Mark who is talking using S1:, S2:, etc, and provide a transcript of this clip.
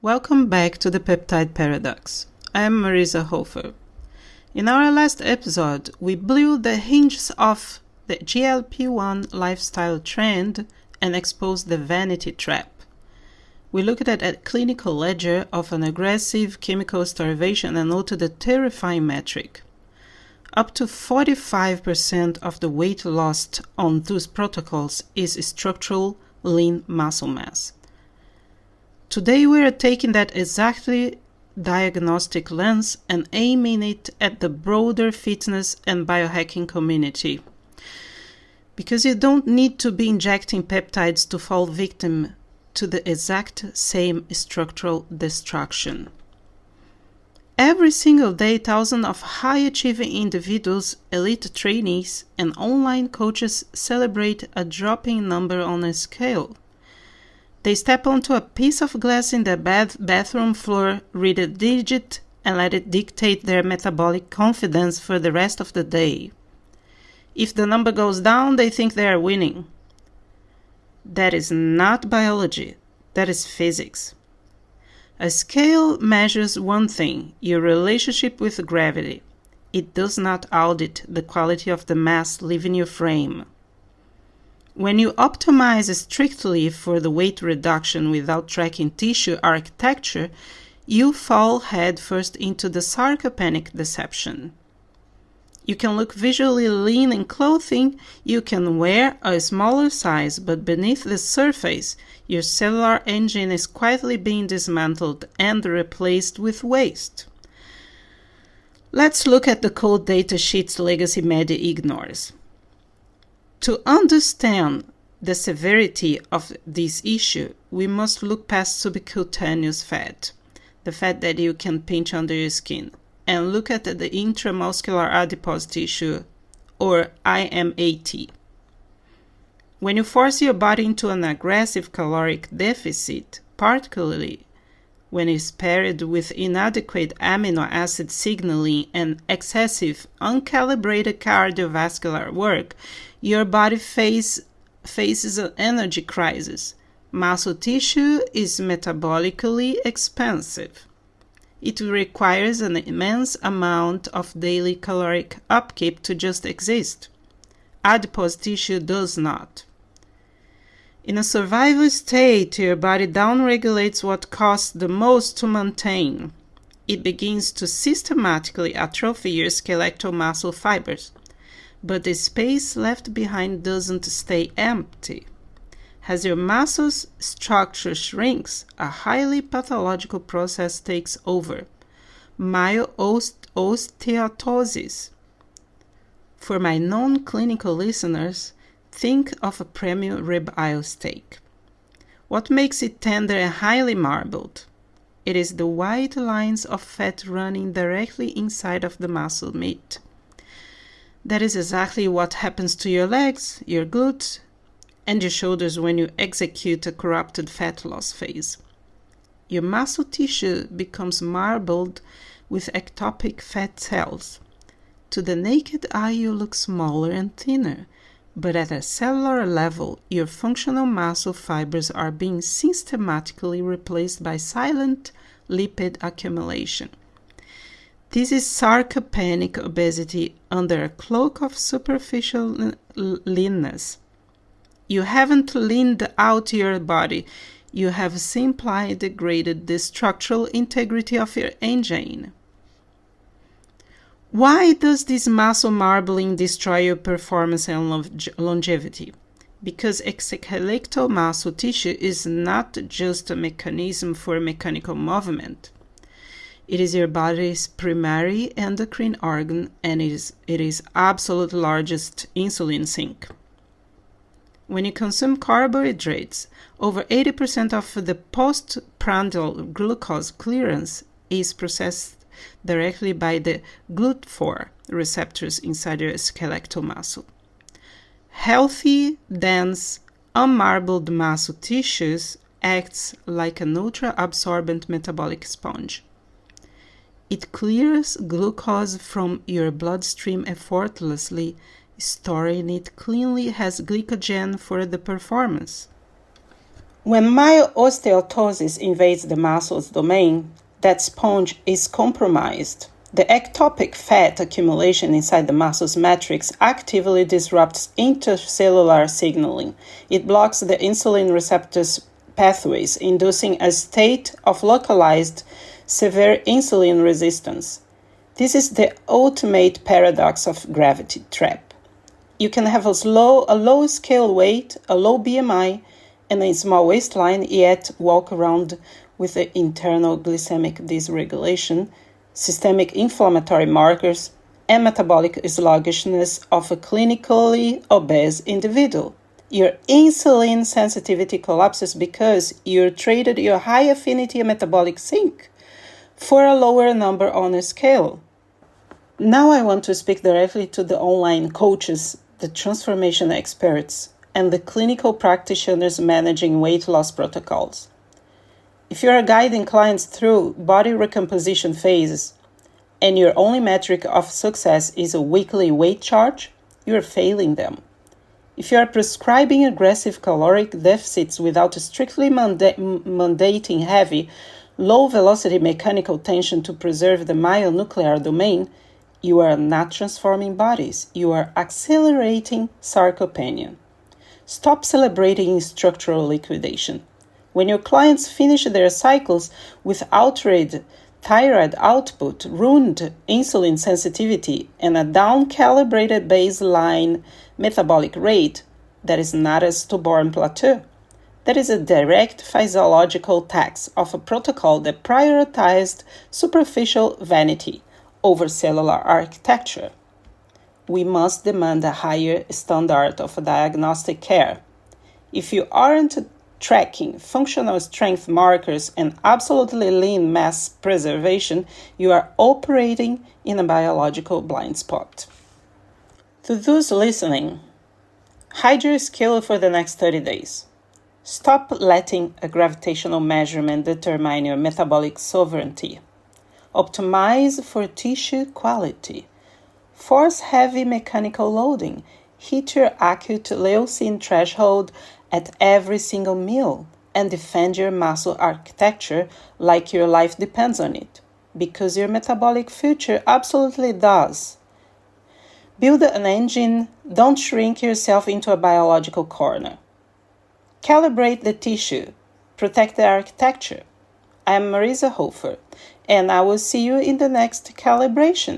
S1: Welcome back to the Peptide Paradox. I am Marisa Hofer. In our last episode, we blew the hinges off the GLP-1 lifestyle trend and exposed the vanity trap. We looked at a clinical ledger of an aggressive chemical starvation and noted a terrifying metric. Up to 45% of the weight lost on those protocols is structural lean muscle mass. Today we are taking that exactly diagnostic lens and aiming it at the broader fitness and biohacking community. Because you don't need to be injecting peptides to fall victim to the exact same structural destruction. Every single day, thousands of high-achieving individuals, elite trainees, and online coaches celebrate a dropping number on a scale. They step onto a piece of glass in the bathroom floor, read a digit, and let it dictate their metabolic confidence for the rest of the day. If the number goes down, they think they are winning. That is not biology, that is physics. A scale measures one thing, your relationship with gravity. It does not audit the quality of the mass leaving your frame. When you optimize strictly for the weight reduction without tracking tissue architecture, you fall headfirst into the Sarcopenic Deception. You can look visually lean in clothing, you can wear a smaller size, but beneath the surface, your cellular engine is quietly being dismantled and replaced with waste. Let's look at the cold data sheets legacy media ignores. To understand the severity of this issue, we must look past subcutaneous fat, the fat that you can pinch under your skin, and look at the intramuscular adipose tissue, or IMAT. When you force your body into an aggressive caloric deficit, particularly when it's paired with inadequate amino acid signaling and excessive, uncalibrated cardiovascular work, your body faces an energy crisis. Muscle tissue is metabolically expensive. It requires an immense amount of daily caloric upkeep to just exist. Adipose tissue does not. In a survival state, your body downregulates what costs the most to maintain. It begins to systematically atrophy your skeletal muscle fibers. But the space left behind doesn't stay empty. As your muscle's structure shrinks, a highly pathological process takes over, Myosteatosis. For my non-clinical listeners, think of a premium ribeye steak. What makes it tender and highly marbled? It is the white lines of fat running directly inside of the muscle meat. That is exactly what happens to your legs, your glutes, and your shoulders when you execute a corrupted fat loss phase. Your muscle tissue becomes marbled with ectopic fat cells. To the naked eye, you look smaller and thinner, but at a cellular level, your functional muscle fibers are being systematically replaced by silent lipid accumulation. This is sarcopenic obesity under a cloak of superficial leanness. You haven't leaned out your body, you have simply degraded the structural integrity of your engine. Why does this muscle marbling destroy your performance and longevity? Because skeletal muscle tissue is not just a mechanism for mechanical movement. It is your body's primary endocrine organ, and it is absolute largest insulin sink. When you consume carbohydrates, over 80% of the postprandial glucose clearance is processed directly by the GLUT4 receptors inside your skeletal muscle. Healthy, dense, unmarbled muscle tissues acts like an ultra-absorbent metabolic sponge. It clears glucose from your bloodstream effortlessly, storing it cleanly as glycogen for the performance. When myosteatosis invades the muscles domain, that sponge is compromised. The ectopic fat accumulation inside the muscle's matrix actively disrupts intracellular signaling. It blocks the insulin receptors pathways, inducing a state of localized severe insulin resistance. This is the ultimate paradox of gravity trap. You can have a low scale weight, a low BMI, and a small waistline, yet walk around with the internal glycemic dysregulation, systemic inflammatory markers, and metabolic sluggishness of a clinically obese individual. Your insulin sensitivity collapses because you traded your high affinity metabolic sink for a lower number on a scale. Now I want to speak directly to the online coaches, the transformation experts, and the clinical practitioners managing weight loss protocols. If you are guiding clients through body recomposition phases and your only metric of success is a weekly weight chart, you are failing them. If you are prescribing aggressive caloric deficits without strictly mandating heavy, low-velocity mechanical tension to preserve the myonuclear domain, you are not transforming bodies. You are accelerating sarcopenia. Stop celebrating structural liquidation. When your clients finish their cycles with altered thyroid output, ruined insulin sensitivity, and a down-calibrated baseline metabolic rate, that is not a stillborn plateau. That is a direct physiological tax of a protocol that prioritized superficial vanity over cellular architecture. We must demand a higher standard of diagnostic care. If you aren't tracking functional strength markers and absolutely lean mass preservation, you are operating in a biological blind spot. To those listening, hide your scale for the next 30 days. Stop letting a gravitational measurement determine your metabolic sovereignty. Optimize for tissue quality. Force heavy mechanical loading. Hit your acute leucine threshold at every single meal and defend your muscle architecture like your life depends on it, because your metabolic future absolutely does. Build an engine, don't shrink yourself into a biological corner. Calibrate the tissue, protect the architecture. I am Marisa Hofer, and I will see you in the next calibration.